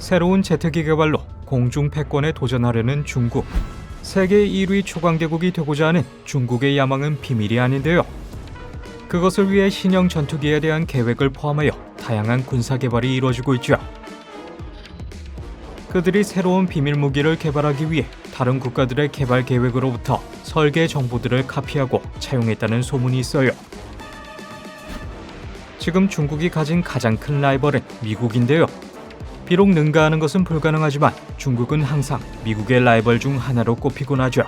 새로운 제트기 개발로 공중 패권에 도전하려는 중국. 세계 1위 초강대국이 되고자 하는 중국의 야망은 비밀이 아닌데요. 그것을 위해 신형 전투기에 대한 계획을 포함하여 다양한 군사 개발이 이루어지고 있죠. 그들이 새로운 비밀 무기를 개발하기 위해 다른 국가들의 개발 계획으로부터 설계 정보들을 카피하고 차용했다는 소문이 있어요. 지금 중국이 가진 가장 큰 라이벌은 미국인데요. 비록 능가하는 것은 불가능하지만 중국은 항상 미국의 라이벌 중 하나로 꼽히곤 하죠.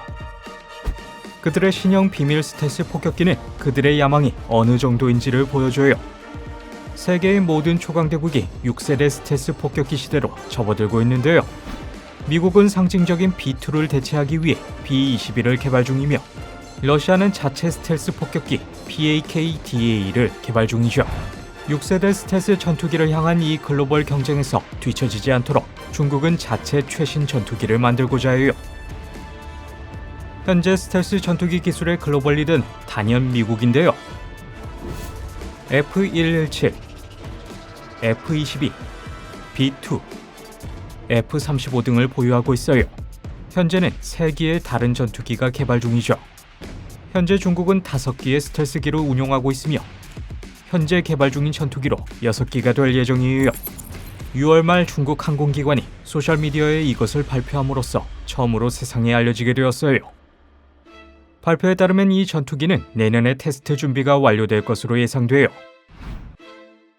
그들의 신형 비밀 스텔스 폭격기는 그들의 야망이 어느 정도인지를 보여줘요. 세계의 모든 초강대국이 6세대 스텔스 폭격기 시대로 접어들고 있는데요. 미국은 상징적인 B2를 대체하기 위해 B-21을 개발 중이며 러시아는 자체 스텔스 폭격기 PAK-DA를 개발 중이죠. 6세대 스텔스 전투기를 향한 이 글로벌 경쟁에서 뒤처지지 않도록 중국은 자체 최신 전투기를 만들고자 해요. 현재 스텔스 전투기 기술의 글로벌 리드는 단연 미국인데요. F-117, F-22, B-2, F-35 등을 보유하고 있어요. 현재는 3기의 다른 전투기가 개발 중이죠. 현재 중국은 5기의 스텔스기를 운용하고 있으며 현재 개발 중인 전투기로 6기가 될 예정이에요. 6월 말 중국 항공기관이 소셜미디어에 이것을 발표함으로써 처음으로 세상에 알려지게 되었어요. 발표에 따르면 이 전투기는 내년에 테스트 준비가 완료될 것으로 예상돼요.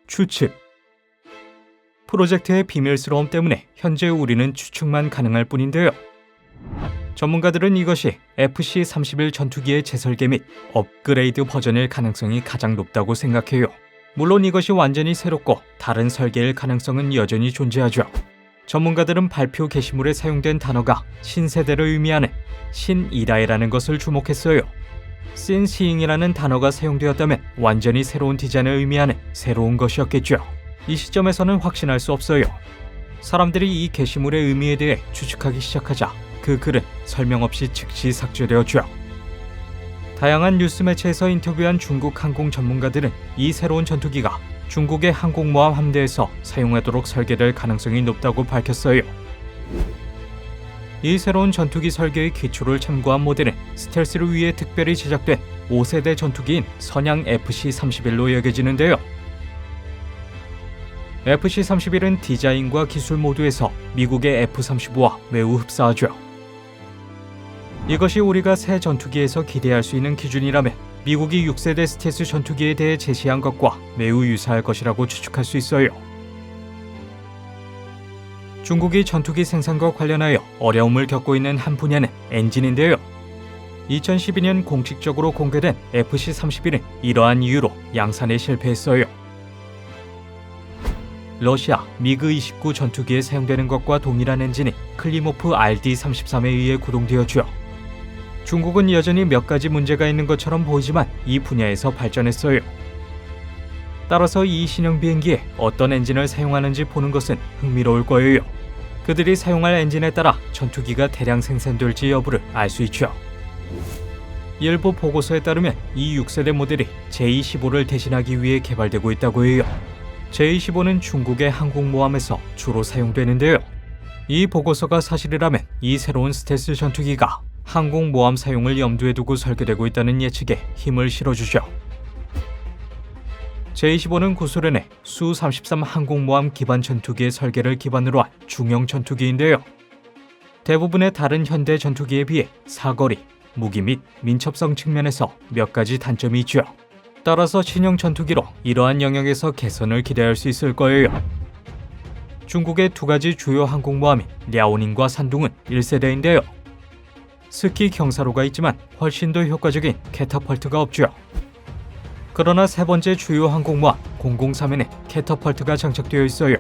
추측. 프로젝트의 비밀스러움 때문에 현재 우리는 추측만 가능할 뿐인데요. 전문가들은 이것이 FC-31 전투기의 재설계 및 업그레이드 버전일 가능성이 가장 높다고 생각해요. 물론 이것이 완전히 새롭고 다른 설계일 가능성은 여전히 존재하죠. 전문가들은 발표 게시물에 사용된 단어가 신세대를 의미하는 신이라이라는 것을 주목했어요. 신시잉이라는 단어가 사용되었다면 완전히 새로운 디자인을 의미하는 새로운 것이었겠죠. 이 시점에서는 확신할 수 없어요. 사람들이 이 게시물의 의미에 대해 추측하기 시작하자 그 글은 설명 없이 즉시 삭제되었죠. 다양한 뉴스 매체에서 인터뷰한 중국 항공 전문가들은 이 새로운 전투기가 중국의 항공모함 함대에서 사용하도록 설계될 가능성이 높다고 밝혔어요. 이 새로운 전투기 설계의 기초를 참고한 모델은 스텔스를 위해 특별히 제작된 5세대 전투기인 선양 FC-31로 여겨지는데요. FC-31은 디자인과 기술 모두에서 미국의 F-35와 매우 흡사하죠. 이것이 우리가 새 전투기에서 기대할 수 있는 기준이라면 미국이 6세대 스텔스 전투기에 대해 제시한 것과 매우 유사할 것이라고 추측할 수 있어요. 중국이 전투기 생산과 관련하여 어려움을 겪고 있는 한 분야는 엔진인데요. 2012년 공식적으로 공개된 FC-31은 이러한 이유로 양산에 실패했어요. 러시아 미그-29 전투기에 사용되는 것과 동일한 엔진이 클리모프 RD-33에 의해 구동되었죠. 중국은 여전히 몇 가지 문제가 있는 것처럼 보이지만 이 분야에서 발전했어요. 따라서 이 신형 비행기에 어떤 엔진을 사용하는지 보는 것은 흥미로울 거예요. 그들이 사용할 엔진에 따라 전투기가 대량 생산될지 여부를 알 수 있죠. 일부 보고서에 따르면 이 6세대 모델이 J-15를 대신하기 위해 개발되고 있다고 해요. J-15는 중국의 항공모함에서 주로 사용되는데요. 이 보고서가 사실이라면 이 새로운 스텔스 전투기가 항공모함 사용을 염두에 두고 설계되고 있다는 예측에 힘을 실어주죠. J-15는 구소련의 수-33 항공모함 기반 전투기의 설계를 기반으로 한 중형 전투기인데요. 대부분의 다른 현대 전투기에 비해 사거리, 무기 및 민첩성 측면에서 몇 가지 단점이 있죠. 따라서 신형 전투기로 이러한 영역에서 개선을 기대할 수 있을 거예요. 중국의 2가지 주요 항공모함인 랴오닝과 산둥은 1세대인데요. 스키 경사로가 있지만 훨씬 더 효과적인 캐터펄트가 없죠. 그러나 3번째 주요 항공모함 003에는 캐터펄트가 장착되어 있어요.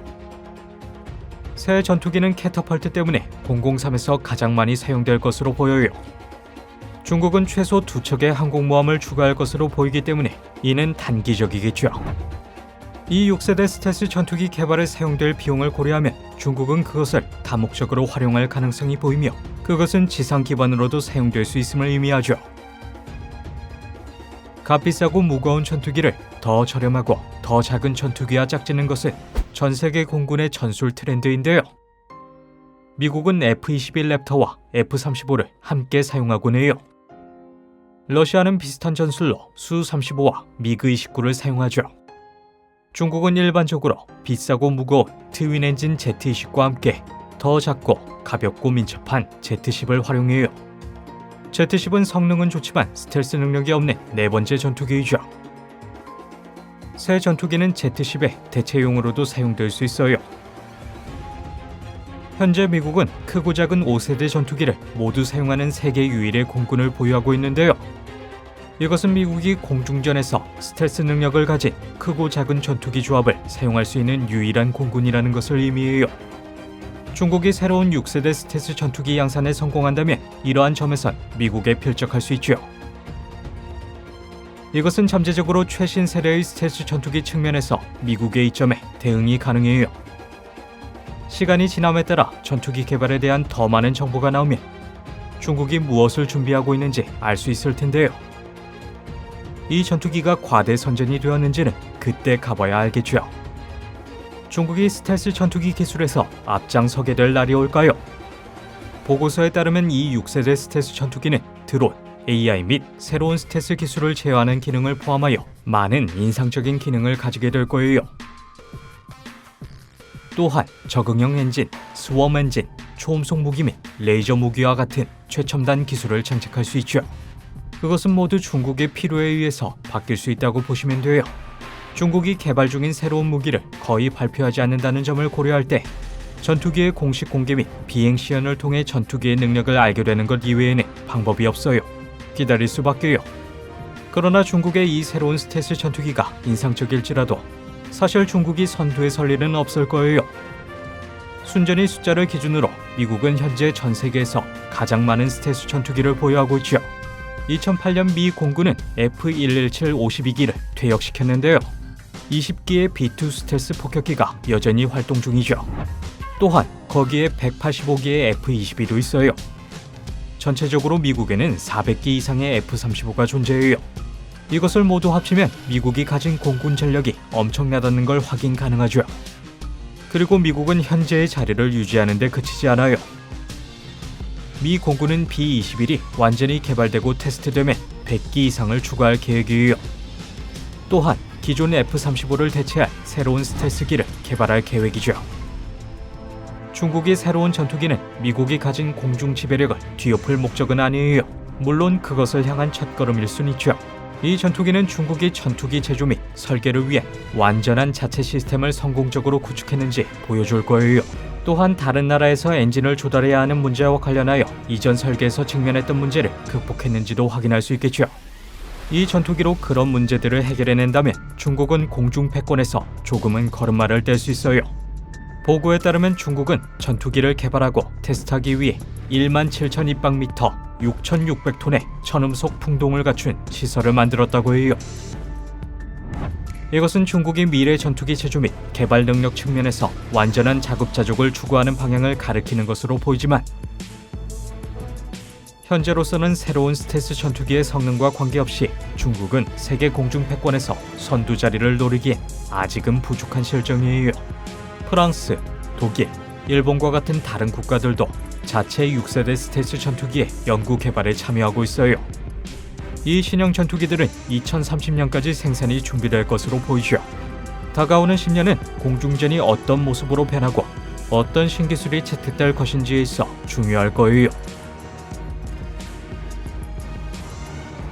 새 전투기는 캐터펄트 때문에 003에서 가장 많이 사용될 것으로 보여요. 중국은 최소 2척의 항공모함을 추가할 것으로 보이기 때문에 이는 단기적이겠죠. 이 6세대 스텔스 전투기 개발에 사용될 비용을 고려하면 중국은 그것을 다목적으로 활용할 가능성이 보이며 그것은 지상 기반으로도 사용될 수 있음을 의미하죠. 값비싸고 무거운 전투기를 더 저렴하고 더 작은 전투기와 짝짓는 것은 전 세계 공군의 전술 트렌드인데요. 미국은 F-21 랩터와 F-35를 함께 사용하곤 해요. 러시아는 비슷한 전술로 수-35와 미그-29를 사용하죠. 중국은 일반적으로 비싸고 무거운 트윈 엔진 Z-29와 함께 더 작고 가볍고 민첩한 Z-10을 활용해요. Z-10은 성능은 좋지만 스텔스 능력이 없는 네 번째 전투기이죠. 새 전투기는 Z-10의 대체용으로도 사용될 수 있어요. 현재 미국은 크고 작은 5세대 전투기를 모두 사용하는 세계 유일의 공군을 보유하고 있는데요. 이것은 미국이 공중전에서 스텔스 능력을 가진 크고 작은 전투기 조합을 사용할 수 있는 유일한 공군이라는 것을 의미해요. 중국이 새로운 6세대 스텔스 전투기 양산에 성공한다면 이러한 점에선 미국에 필적할 수 있죠. 이것은 잠재적으로 최신 세대의 스텔스 전투기 측면에서 미국의 이점에 대응이 가능해요. 시간이 지남에 따라 전투기 개발에 대한 더 많은 정보가 나오면 중국이 무엇을 준비하고 있는지 알 수 있을 텐데요. 이 전투기가 과대 선전이 되었는지는 그때 가봐야 알겠죠. 중국이 스텔스 전투기 기술에서 앞장서게 될 날이 올까요? 보고서에 따르면 이 6세대 스텔스 전투기는 드론, AI 및 새로운 스텔스 기술을 제어하는 기능을 포함하여 많은 인상적인 기능을 가지게 될 거예요. 또한 적응형 엔진, 스웜 엔진, 초음속 무기 및 레이저 무기와 같은 최첨단 기술을 장착할 수 있죠. 그것은 모두 중국의 필요에 의해서 바뀔 수 있다고 보시면 돼요. 중국이 개발 중인 새로운 무기를 거의 발표하지 않는다는 점을 고려할 때 전투기의 공식 공개 및 비행 시연을 통해 전투기의 능력을 알게 되는 것 이외에는 방법이 없어요. 기다릴 수밖에요. 그러나 중국의 이 새로운 스텔스 전투기가 인상적일지라도 사실 중국이 선두에 설 일은 없을 거예요. 순전히 숫자를 기준으로 미국은 현재 전 세계에서 가장 많은 스텔스 전투기를 보유하고 있죠. 2008년 미 공군은 F-117 52기를 퇴역시켰는데요. 20기의 B-2 스텔스 폭격기가 여전히 활동 중이죠. 또한 거기에 185기의 F-22도 있어요. 전체적으로 미국에는 400기 이상의 F-35가 존재해요. 이것을 모두 합치면 미국이 가진 공군 전력이 엄청나다는 걸 확인 가능하죠. 그리고 미국은 현재의 자리를 유지하는 데 그치지 않아요. 미 공군은 B-21이 완전히 개발되고 테스트되면 100기 이상을 추가할 계획이에요. 또한 기존 F-35를 대체할 새로운 스텔스기를 개발할 계획이죠. 중국의 새로운 전투기는 미국이 가진 공중 지배력을 뒤엎을 목적은 아니에요. 물론 그것을 향한 첫걸음일 순 있죠. 이 전투기는 중국이 전투기 제조 및 설계를 위해 완전한 자체 시스템을 성공적으로 구축했는지 보여줄 거예요. 또한 다른 나라에서 엔진을 조달해야 하는 문제와 관련하여 이전 설계에서 직면했던 문제를 극복했는지도 확인할 수 있겠죠. 이 전투기로 그런 문제들을 해결해낸다면 중국은 공중 패권에서 조금은 걸음마를 뗄 수 있어요. 보고에 따르면 중국은 전투기를 개발하고 테스트하기 위해 17,000 입방미터 6,600톤의 천음속 풍동을 갖춘 시설을 만들었다고 해요. 이것은 중국이 미래 전투기 제조 및 개발 능력 측면에서 완전한 자급자족을 추구하는 방향을 가리키는 것으로 보이지만 현재로서는 새로운 스텔스 전투기의 성능과 관계없이 중국은 세계 공중 패권에서 선두 자리를 노리기엔 아직은 부족한 실정이에요. 프랑스, 독일, 일본과 같은 다른 국가들도 자체 6세대 스텔스 전투기의 연구 개발에 참여하고 있어요. 이 신형 전투기들은 2030년까지 생산이 준비될 것으로 보이죠. 다가오는 10년은 공중전이 어떤 모습으로 변하고 어떤 신기술이 채택될 것인지에 있어 중요할 거예요.